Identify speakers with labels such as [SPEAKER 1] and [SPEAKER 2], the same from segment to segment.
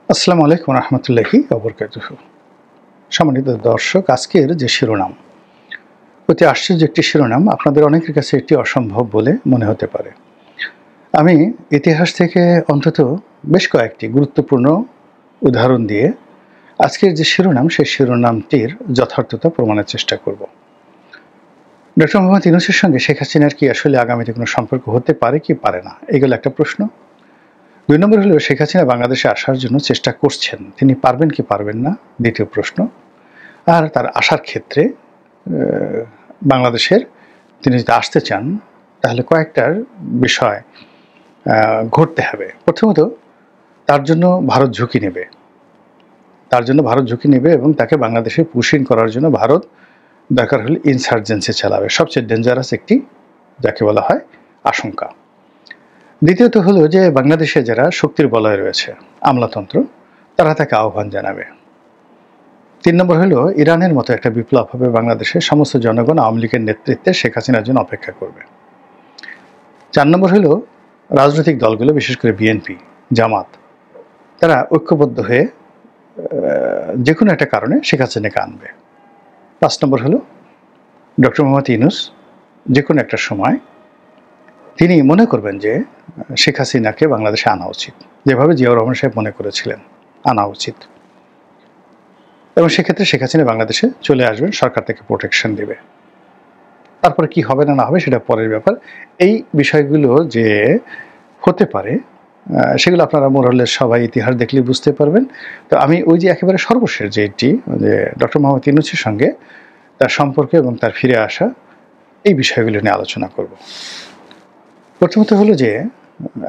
[SPEAKER 1] আসসালামু আলাইকুম রহমতুল্লাহি ওবরকাতুহু। সম্মানিত দর্শক, আজকের যে শিরোনাম অতি আশ্চর্য একটি শিরোনাম, আপনাদের অনেকের কাছে এটি অসম্ভব বলে মনে হতে পারে। আমি ইতিহাস থেকে অন্তত বেশ কয়েকটি গুরুত্বপূর্ণ উদাহরণ দিয়ে আজকের যে শিরোনাম সেই শিরোনামটির যথার্থতা প্রমাণের চেষ্টা করব। ডক্টর মোহাম্মদ ইউনূসের সঙ্গে শেখ হাসিনার কি আসলে আগামীতে কোনো সম্পর্ক হতে পারে কি পারে না, এগুলো একটা প্রশ্ন। ২ নম্বর হলো শেখ হাসিনা বাংলাদেশে আসার জন্য চেষ্টা করছেন, তিনি পারবেন কি পারবেন না, দ্বিতীয় প্রশ্ন। আর তার আসার ক্ষেত্রে বাংলাদেশের তিনি যদি আসতে চান তাহলে কয়েকটার বিষয় ঘটতে হবে। প্রথমত, তার জন্য ভারত ঝুঁকি নেবে এবং তাকে বাংলাদেশে পুশিং করার জন্য ভারত দরকার হলে ইনসার্জেন্সি চালাবে, সবচেয়ে ডেঞ্জারাস একটি যাকে বলা হয় আশঙ্কা। দ্বিতীয়ত হলো যে বাংলাদেশে যারা শক্তির বলয়ে রয়েছে, আমলাতন্ত্র, তারা তাকে আহ্বান জানাবে। ৩ নম্বর হলো ইরানের মতো একটা বিপ্লব হবে, বাংলাদেশের সমস্ত জনগণ আওয়ামী লীগের নেতৃত্বে শেখ হাসিনার জন্য অপেক্ষা করবে। ৪ নম্বর হলো রাজনৈতিক দলগুলো, বিশেষ করে বিএনপি, জামাত, তারা ঐক্যবদ্ধ হয়ে যে কোনো একটা কারণে শেখ হাসিনাকে আনবে। ৫ নম্বর হলো ডক্টর মোহাম্মদ ইউনূস যে কোনো একটা সময় তিনি মনে করবেন যে শেখ হাসিনাকে বাংলাদেশে আনা উচিত, যেভাবে জিয়াউর রহমান সাহেব মনে করেছিলেন আনা উচিত, এবং সেক্ষেত্রে শেখ হাসিনা বাংলাদেশে চলে আসবেন, সরকার থেকে প্রোটেকশন দেবে। তারপরে কি হবে না না হবে সেটা পরের ব্যাপার। এই বিষয়গুলো যে হতে পারে সেগুলো আপনারা মোরালের সবাই ইতিহাস দেখলে বুঝতে পারবেন। তো আমি ওই যে একেবারে সর্বশেষ যেটি যে ডক্টর মোহাম্মদ ইউনূসের সঙ্গে তার সম্পর্ক এবং তার ফিরে আসা, এই বিষয়গুলো নিয়ে আলোচনা করব। প্রথমত হলো যে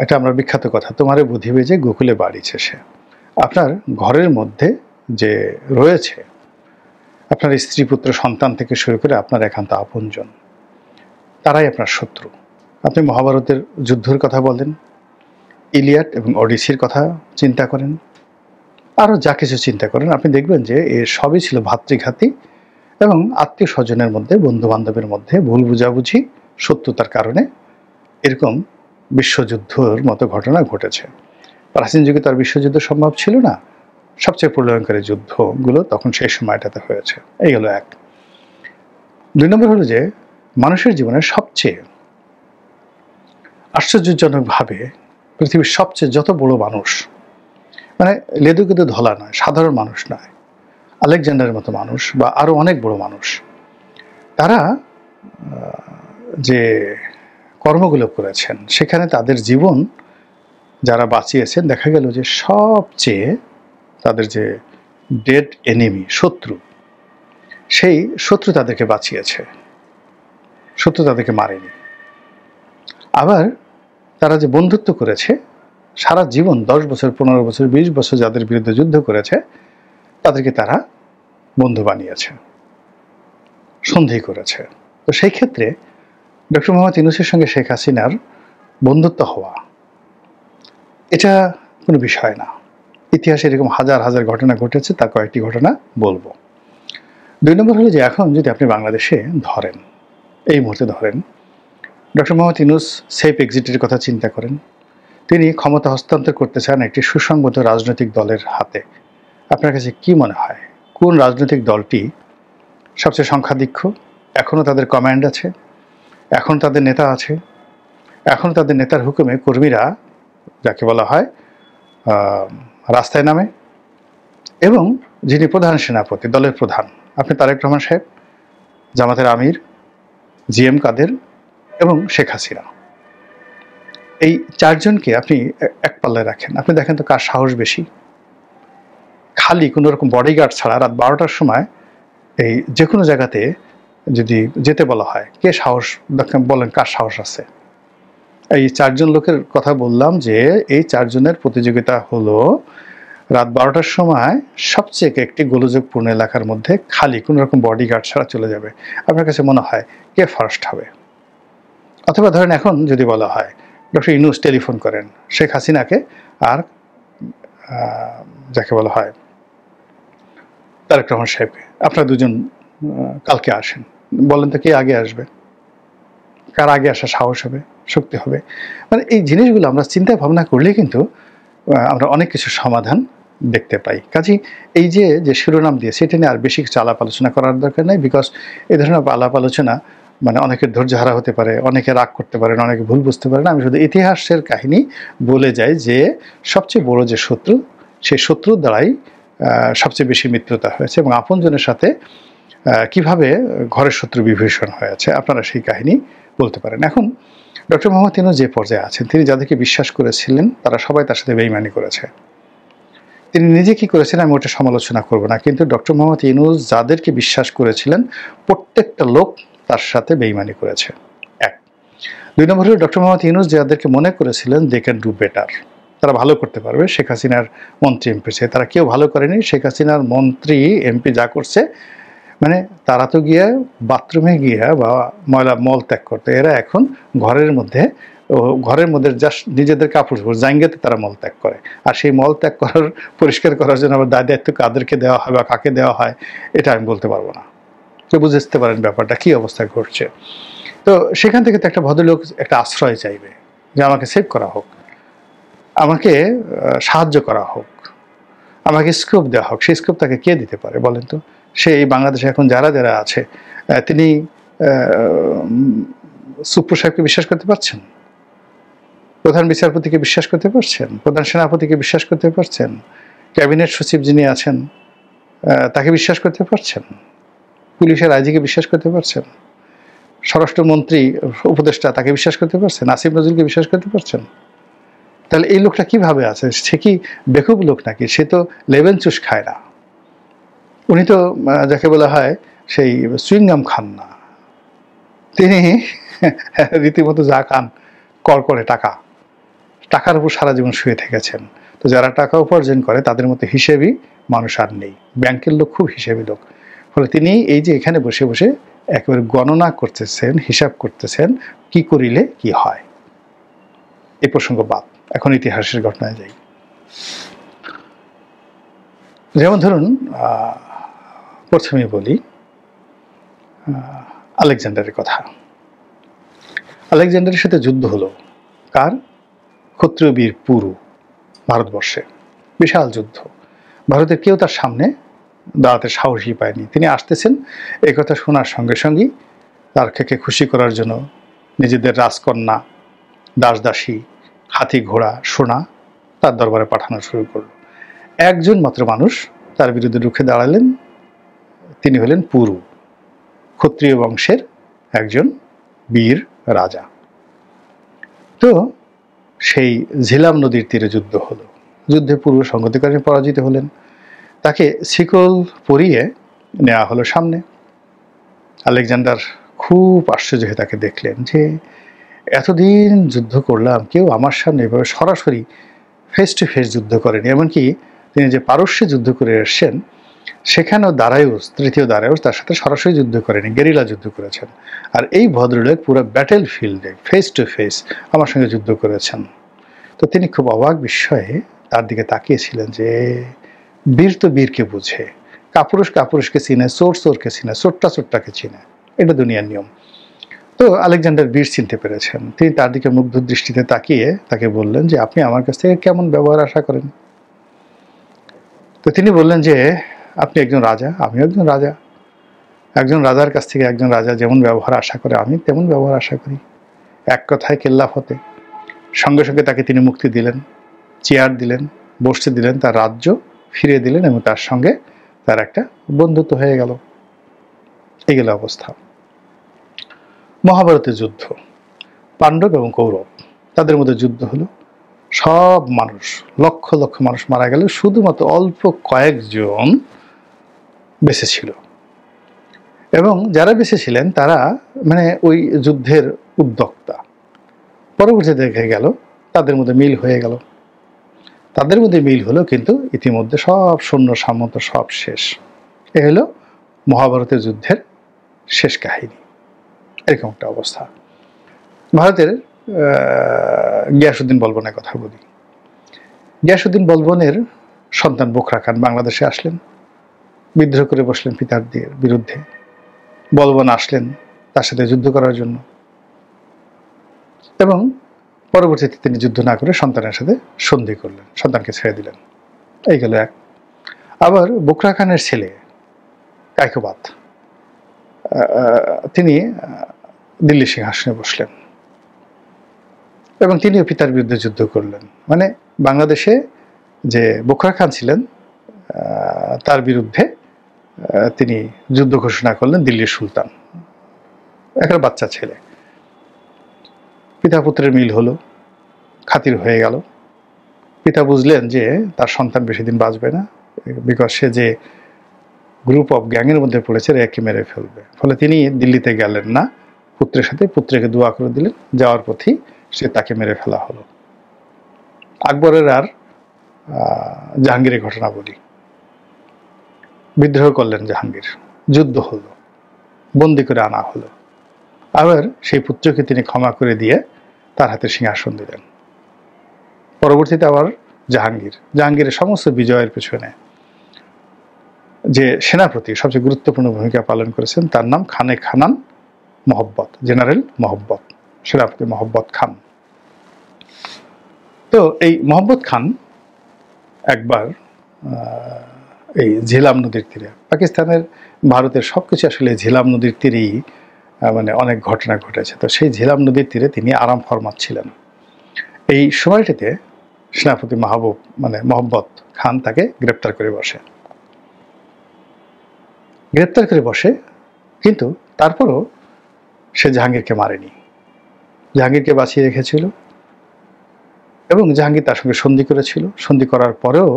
[SPEAKER 1] একটা আমরা বিখ্যাত কথা, তোমারে বুঝিবে যে গোকুলে বাড়িছে সে। আপনার ঘরের মধ্যে যে রয়েছে আপনার স্ত্রী, পুত্র, সন্তান থেকে শুরু করে আপনার একান্ত আপনজন, তারাই আপনার শত্রু। আপনি মহাভারতের যুদ্ধের কথা বলেন, ইলিয়াড এবং ওডিসির কথা চিন্তা করেন, আরও যা কিছু চিন্তা করেন, আপনি দেখবেন যে এ সবই ছিল ভাতৃঘাতী এবং আত্মীয় স্বজনের মধ্যে, বন্ধু বান্ধবের মধ্যে ভুল বুঝাবুঝি, শত্রুতার কারণে এরকম বিশ্বযুদ্ধের মতো ঘটনা ঘটেছে। প্রাচীন যুগে তার বিশ্বযুদ্ধ সম্ভব ছিল না, সবচেয়ে প্রলয়ঙ্কারী যুদ্ধগুলো তখন সেই সময়টাতে হয়েছে। এই হলো এক। ২ নম্বর হলো যে মানুষের জীবনের সবচেয়ে আশ্চর্যজনকভাবে পৃথিবীর সবচেয়ে যত বড় মানুষ, মানে লেদু কেদু ধলা নয়, সাধারণ মানুষ নয়, আলেকজান্ডারের মতো মানুষ বা আরও অনেক বড় মানুষ, তারা যে কর্মগুলো করেছেন সেখানে তাদের জীবন যারা বাঁচিয়েছেন, দেখা গেল যে সবচেয়ে তাদের যে ডেড এনিমি, শত্রু, সেই শত্রু তাদেরকে বাঁচিয়েছে, শত্রু তাদেরকে মারেনি। আবার তারা যে বন্ধুত্ব করেছে সারা জীবন, 10 বছর, 15 বছর, 20 বছর যাদের বিরুদ্ধে যুদ্ধ করেছে তাদেরকে তারা বন্ধু বানিয়েছে, সন্ধি করেছে। তো সেই ক্ষেত্রে ডক্টর মোহাম্মদ ইউনূসের সঙ্গে শেখ হাসিনার বন্ধুত্ব হওয়া এটা কোনো বিষয় না। ইতিহাসে এরকম হাজার হাজার ঘটনা ঘটেছে, তার কয়েকটি ঘটনা বলবো। ২ নম্বর হলো যে এখন যদি আপনি বাংলাদেশে ধরেন, এই মুহূর্তে ধরেন ডক্টর মোহাম্মদ ইউনূস সেফ এক্সিটের কথা চিন্তা করেন, তিনি ক্ষমতা হস্তান্তর করতে চান একটি সুসংগত রাজনৈতিক দলের হাতে। আপনার কাছে কি মনে হয় কোন রাজনৈতিক দলটি সবচেয়ে সংখ্যাধিক্য? এখনও তাদের কমান্ড আছে, এখন তাদের নেতা আছে, এখন তাদের নেতার হুকুমে কর্মীরা যাকে বলা হয় রাস্তায় নামে, এবং যিনি প্রধান সেনাপতি, দলের প্রধান, আপনি তারেক রহমান সাহেব, জামাতের আমির জিএম কাদের এবং শেখ হাসিনা, এই চারজনকে আপনি এক পাল্লায় রাখেন। আপনি দেখেন তো কার সাহস বেশি। খালি কোনো রকম বডিগার্ড ছাড়া রাত 12টার সময় এই যে কোনো জায়গাতে যদি যেতে বলা হয়, কে সাহস বলেন, কার সাহস আছে? এই 4 জন লোকের কথা বললাম যে এই 4 জনের প্রতিযোগিতা হলো রাত 12টার সময় সবচেয়ে একটি গোলযোগপূর্ণ এলাকার মধ্যে খালি কোনো রকম বডিগার্ড ছাড়া চলে যাবে। আপনার কাছে মনে হয় কে ফার্স্ট হবে? অথবা ধরেন এখন যদি বলা হয় ডক্টর ইউনূস টেলিফোন করেন শেখ হাসিনাকে আর যাকে বলা হয় তারেক রহমান সাহেবকে, আপনারা দুজন কালকে আসেন, বলেন তো কে আগে আসবে? কার আগে আসা সাহস হবে, শক্তি হবে? মানে এই জিনিসগুলো আমরা চিন্তা ভাবনা করলে কিন্তু আমরা অনেক কিছু সমাধান দেখতে পাই। কাজেই এই যে শিরোনাম দিয়েছে এটা নিয়ে আর বেশি কিছু আলাপ আলোচনা করার দরকার নাই, বিকজ এই ধরনের আলাপ আলোচনা মানে অনেকের ধৈর্যহারা হতে পারে, অনেকে রাগ করতে পারেন, অনেকে ভুল বুঝতে পারেন। আমি শুধু ইতিহাসের কাহিনী বলে যাই যে সবচেয়ে বড় যে শত্রু, সেই শত্রুর দ্বারাই সবচেয়ে বেশি মিত্রতা হয়েছে, এবং আপনজনের সাথে কিভাবে ঘরের শত্রু বিভীষণ হয়েছে আপনারা সেই কাহিনী বলতে পারেন। এখন ডক্টর মোহাম্মদ ইউনূস যে পর্যায়ে আছেন, তিনি যাদেরকে বিশ্বাস করেছিলেন তারা সবাই তার সাথে বেইমানি করেছে। তিনি নিজে কি করেছেন আমি ওটা সমালোচনা করব না, কিন্তু ডক্টর মোহাম্মদ ইউনূস যাদেরকে বিশ্বাস করেছিলেন প্রত্যেকটা লোক তার সাথে বেইমানি করেছে। এক। ২ নম্বর হলো ডক্টর মোহাম্মদ ইউনূস যাদেরকে মনে করেছিলেন দে ক্যান ডু বেটার, তারা ভালো করতে পারবে, শেখ হাসিনার মন্ত্রী এমপি চেয়ে তারা কেউ ভালো করেনি। শেখ হাসিনার মন্ত্রী এমপি যা করছে, মানে তারা তো গিয়ে বাথরুমে গিয়া বা মল ত্যাগ করতে, এরা এখন ঘরের মধ্যে জাস্ট নিজেদের কাপড় জাঙ্গিয়াতে তারা মল ত্যাগ করে। আর সেই মল ত্যাগ পরিষ্কার করার জন্য আবার দায়িত্ব কাদেরকে দেওয়া হয় বা কাকে দেওয়া হয় এটা আমি বলতে পারবো না। তো বুঝতে পারেন ব্যাপারটা কি অবস্থায় ঘটছে। তো সেখান থেকে তো একটা ভদ্রলোক একটা আশ্রয় চাইবে যে আমাকে সেভ করা হোক, আমাকে সাহায্য করা হোক, আমাকে স্কোপ দেওয়া হোক। সেই স্কোপ তাকে কে দিতে পারে বলেন তো? সে এই বাংলাদেশে এখন যারা যারা আছে, তিনি সুপ্র সাহেবকে বিশ্বাস করতে পারছেন? প্রধান বিচারপতিকে বিশ্বাস করতে পারছেন? প্রধান সেনাপতিকে বিশ্বাস করতে পারছেন? ক্যাবিনেট সচিব যিনি আছেন তাকে বিশ্বাস করতে পারছেন? পুলিশের আইজিকে বিশ্বাস করতে পারছেন? স্বরাষ্ট্রমন্ত্রী উপদেষ্টা তাকে বিশ্বাস করতে পারছেন? আসিফ নজরুলকে বিশ্বাস করতে পারছেন? তাহলে এই লোকটা কিভাবে আছে? সে কি বেকুব লোক নাকি? সে তো লেবেন চুষ খায় না। উনি তো যাকে বলা হয় সেই সুইংগাম খান না, তিনি রীতিমতো যা খান করে টাকার উপর সারা জীবন শুয়ে থেকেছেন। তো যারা টাকা উপার্জন করে তাদের মতো হিসেবই মানুষ আর নেই। ব্যাংকের লোক খুব হিসেবি লোক। ফলে তিনি এই যে এখানে বসে বসে একেবারে গণনা করতেছেন, হিসাব করতেছেন কি করিলে কি হয়। এই প্রসঙ্গ বাদ, এখন ইতিহাসের ঘটনায় যাই। যেমন ধরুন প্রথমে বলি আলেকজান্ডারের কথা। আলেকজান্ডারের সাথে যুদ্ধ হলো কার? ক্ষত্রিয় বীর পুরু ভারতবর্ষে, বিশাল যুদ্ধ। ভারতের কেউ তার সামনে দাঁড়াতে সাহসই পায়নি। তিনি আসতেছেন এই কথা শোনার সঙ্গে সঙ্গেই তার খেকে খুশি করার জন্য নিজেদের রাজকন্যা, দাসদাসী, হাতি ঘোড়া, সোনা তার দরবারে পাঠানো শুরু করল। একজন মাত্র মানুষ তার বিরুদ্ধে রুখে দাঁড়ালেন, তিনি হলেন পুরু, ক্ষত্রিয় বংশের একজন বীর রাজা। তো সেই ঝিলাম নদীর তীরে যুদ্ধ হলো। যুদ্ধে পুরু সংগতিকারী পরাজিত হলেন, তাকে শিকল পরিয়ে নেওয়া হলো সামনে। আলেকজান্ডার খুব আশ্চর্য হয়ে তাকে দেখলেন যে এতদিন যুদ্ধ করলাম, কেউ আমার সামনে এভাবে সরাসরি ফেস টু ফেস যুদ্ধ করেনি। এমনকি তিনি যে পারস্যে যুদ্ধ করে এসছেন সেখানেও তৃতীয় দারায়ুস তার সাথে সরাসরি যুদ্ধ করেনি, গেরিলা যুদ্ধ করেছেন। আর এই ভদ্রলোক পুরো ব্যাটেল ফিল্ডে ফেস টু ফেস আমার সঙ্গে যুদ্ধ করেছেন। তো তিনি খুব অবাক বিস্ময়ে তার দিকে তাকিয়েছিলেন যে বীর তো বীরকে বুঝে, কাপুরুষকে চিনে, চোরকে চিনে, চোরটাকে চিনে, এটা দুনিয়ার নিয়ম। তো আলেকজান্ডার বীর চিনতে পেরেছেন। তিনি তার দিকে মুগ্ধ দৃষ্টিতে তাকিয়ে তাকে বললেন যে আপনি আমার কাছ থেকে কেমন ব্যবহার আশা করেন? তো তিনি বললেন যে আপনি একজন রাজা, আমিও একজন রাজা। একজন রাজার কাছ থেকে একজন রাজা যেমন ব্যবহার আশা করে আমি তেমন ব্যবহার আশা করি। এক কথায় কেল্লা ফতে। সঙ্গে সঙ্গে তাকে তিনি মুক্তি দিলেন, চেয়ার দিলেন, বসতে দিলেন, তার রাজ্য ফিরিয়ে দিলেন এবং তার সঙ্গে তার একটা বন্ধুত্ব হয়ে গেল। এই গেল অবস্থা। মহাভারতের যুদ্ধ, পাণ্ডব এবং কৌরব তাদের মধ্যে যুদ্ধ হলো। সব মানুষ, লক্ষ লক্ষ মানুষ মারা গেল, শুধুমাত্র অল্প কয়েকজন বেঁচে ছিল। এবং যারা বেঁচে ছিলেন তারা মানে ওই যুদ্ধের উদ্যোক্তা। পরবর্তীতে দেখে গেল তাদের মধ্যে মিল হয়ে গেল। তাদের মধ্যে মিল হলো, কিন্তু ইতিমধ্যে সব সৈন্য সামন্ত সব শেষ। এ হলো মহাভারতের যুদ্ধের শেষ কাহিনী। এরকম একটা অবস্থা। ভারতের গিয়াসউদ্দিন বলবনের কথা বলি। গিয়াসউদ্দিন বলবনের সন্তান বোখরা খান বাংলাদেশে আসলেন, বিদ্রোহ করে বসলেন পিতার বিরুদ্ধে। বলবন আসলেন তার সাথে যুদ্ধ করার জন্য, এবং পরবর্তীতে তিনি যুদ্ধ না করে সন্তানের সাথে সন্ধি করলেন, সন্তানকে ছেড়ে দিলেন। এই গেল এক। আবার বুকরা খানের ছেলে কায়কোবাদ, তিনি দিল্লি সিংহাসনে বসলেন এবং তিনিও পিতার বিরুদ্ধে যুদ্ধ করলেন। মানে বাংলাদেশে যে বুকরা খান ছিলেন তার বিরুদ্ধে তিনি যুদ্ধ ঘোষণা করলেন দিল্লির সুলতান, একটা বাচ্চা ছেলে। পিতা পুত্রের মিল হলো, খাতির হয়ে গেল। পিতা বুঝলেন যে তার সন্তান বেশি দিন বাঁচবে না, বিকজ সে যে গ্রুপ অফ গ্যাংয়ের মধ্যে পড়েছে একে মেরে ফেলবে। ফলে তিনি দিল্লিতে গেলেন না পুত্রের সাথে, পুত্রকে দোয়া করে দিলেন, যাওয়ার পথেই সে তাকে মেরে ফেলা হলো। আকবরের আর জাহাঙ্গীরের ঘটনা বলি। বিদ্রোহ করলেন জাহাঙ্গীর, যুদ্ধ হলো, বন্দি করে আনা হলো। আবার সেই পুত্রকে তিনি ক্ষমা করে দিয়ে তার হাতে সিংহাসন দিলেন। পরবর্তীতে আবার জাহাঙ্গীরের সমস্ত বিজয়ের পেছনে যে সেনাপতি সবচেয়ে গুরুত্বপূর্ণ ভূমিকা পালন করেছেন তার নাম খানে খানান মহব্বত, জেনারেল মহব্বত, সেনাপতি মহব্বত খান। তো এই মহব্বত খান একবার এই ঝিলাম নদীর তীরে, পাকিস্তানের ভারতের সবকিছু আসলে ঝিলাম নদীর তীরেই মানে অনেক ঘটনা ঘটেছে। তো সেই ঝিলাম নদীর তীরে তিনি আরাম ফরমাচ্ছিলেন। এই সময়টিতে সেনাপতি মহব্বত খান তাকে গ্রেপ্তার করে বসে। কিন্তু তারপরও সে জাহাঙ্গীরকে মারেনি, জাহাঙ্গীরকে বাঁচিয়ে রেখেছিল এবং জাহাঙ্গীর তার সঙ্গে সন্ধি করেছিল। সন্ধি করার পরেও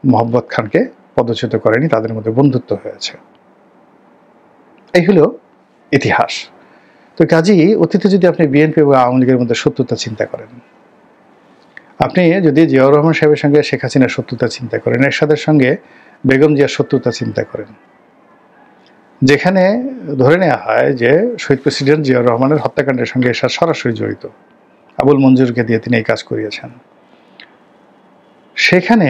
[SPEAKER 1] মহব্বত খানকে পদচ্যুত করেনি, তাদের মধ্যে বন্ধুত্ব হয়েছে। এই হলো ইতিহাস। তো কাজেই অতীতে যদি আপনি বিএনপি এবং আওয়ামী লীগের মধ্যে শত্রুতা চিন্তা করেন, আপনি যদি জিয়াউর রহমান সাহেবের সঙ্গে শেখ হাসিনার শত্রুতা চিন্তা করেন, এরশাদের সঙ্গে বেগম জিয়ার শত্রুতা চিন্তা করেন, যেখানে ধরে নেওয়া হয় যে শহীদ প্রেসিডেন্ট জিয়াউর রহমানের হত্যাকাণ্ডের সঙ্গে এরশাদ সরাসরি জড়িত, আবুল মঞ্জুরকে দিয়ে তিনি এই কাজ করিয়েছেন, সেখানে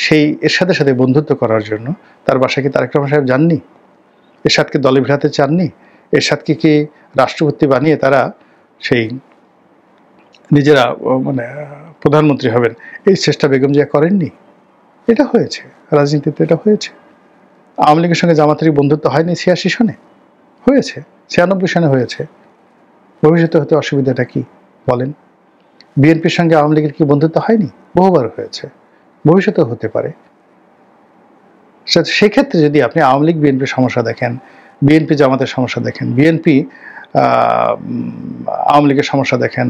[SPEAKER 1] সেই এরশাদের সাথে বন্ধুত্ব করার জন্য তার বাসায় কি তারেক রহমান সাহেব যাননি? এরশাদকে দলে ভিড়াতে চাননি? এরশাদকে কি রাষ্ট্রপতি বানিয়ে তারা সেই নিজেরা প্রধানমন্ত্রী হবেন এই চেষ্টা বেগম জিয়া করেননি? এটা হয়েছে, রাজনীতিতে এটা হয়েছে। আওয়ামী লীগের সঙ্গে জামাতের বন্ধুত্ব হয়নি ৮৬ সনে, হয়েছে ৯৬ সনে হয়েছে। ভবিষ্যতে হতে অসুবিধাটা কি বলেন? বিএনপির সঙ্গে আওয়ামী লীগের কি বন্ধুত্ব হয়নি? বহুবার হয়েছে, ভবিষ্যতেও হতে পারে। সেক্ষেত্রে যদি আপনি আওয়ামী লীগ বিএনপির সমস্যা দেখেন, বিএনপি জামাতের সমস্যা দেখেন, বিএনপি আওয়ামী লীগের সমস্যা দেখেন,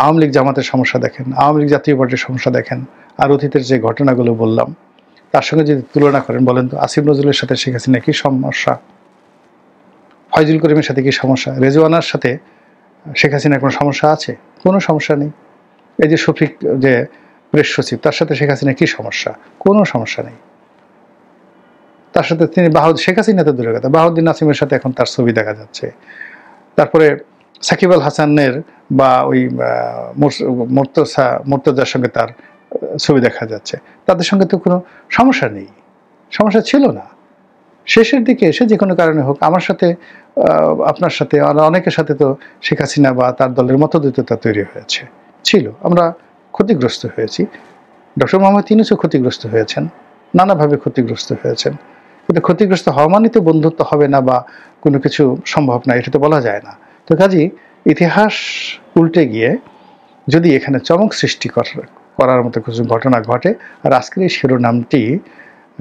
[SPEAKER 1] আওয়ামী লীগ জামাতের সমস্যা দেখেন, আওয়ামী লীগ জাতীয় পার্টির সমস্যা দেখেন, আর অতীতের যে ঘটনাগুলো বললাম তার সঙ্গে যদি তুলনা করেন, বলেন তো আসিফ নজরুলের সাথে শেখ হাসিনা কি সমস্যা? ফয়জুল করিমের সাথে কি সমস্যা? রেজওয়ানার সাথে শেখ হাসিনার কোনো সমস্যা আছে? কোনো সমস্যা নেই। এই যে শফিক যে প্রেস সচিব, তার সাথে শেখ হাসিনার কি সমস্যা? কোনো সমস্যা নেই। তার সাথে তিনি শেখ হাসিনা তো দূরের কথা, বাহাউদ্দিন নাসিমের সাথে এখন তার ছবি দেখা যাচ্ছে। তারপরে সাকিব আল হাসানের বা ওই মুর্তজার সঙ্গে তার ছবি দেখা যাচ্ছে। তাদের সঙ্গে তো কোনো সমস্যা নেই, সমস্যা ছিল না। শেষের দিকে এসে যে কোনো কারণে হোক আমার সাথে আপনার সাথে অনেকের সাথে তো শেখ হাসিনা বা তার দলের মতদ্বৈততা তৈরি হয়েছে, ছিল। আমরা ক্ষতিগ্রস্ত হয়েছি। ডক্টর মোহাম্মদ ইউনূসও ক্ষতিগ্রস্ত হয়েছেন, নানাভাবে ক্ষতিগ্রস্ত হয়েছেন। কিন্তু ক্ষতিগ্রস্ত হওয়া মানে তো বন্ধুত্ব হবে না বা কোনো কিছু সম্ভব না, এটা তো বলা যায় না। তো কাজেই ইতিহাস উল্টে গিয়ে যদি এখানে চমক সৃষ্টি করার মতো কিছু ঘটনা ঘটে, আর আজকের এই শিরোনামটি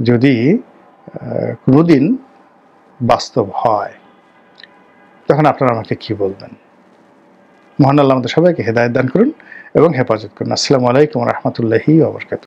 [SPEAKER 1] যদি কোনোদিন বাস্তব হয়, তখন আপনারা আমাকে কি বলবেন? মহান আল্লাহ আমাদের সবাইকে হেদায়েত দান করুন এবং হেফাজত করুন। আসসালামু আলাইকুম ওয়া রাহমাতুল্লাহি ওয়া বারাকাতুহু।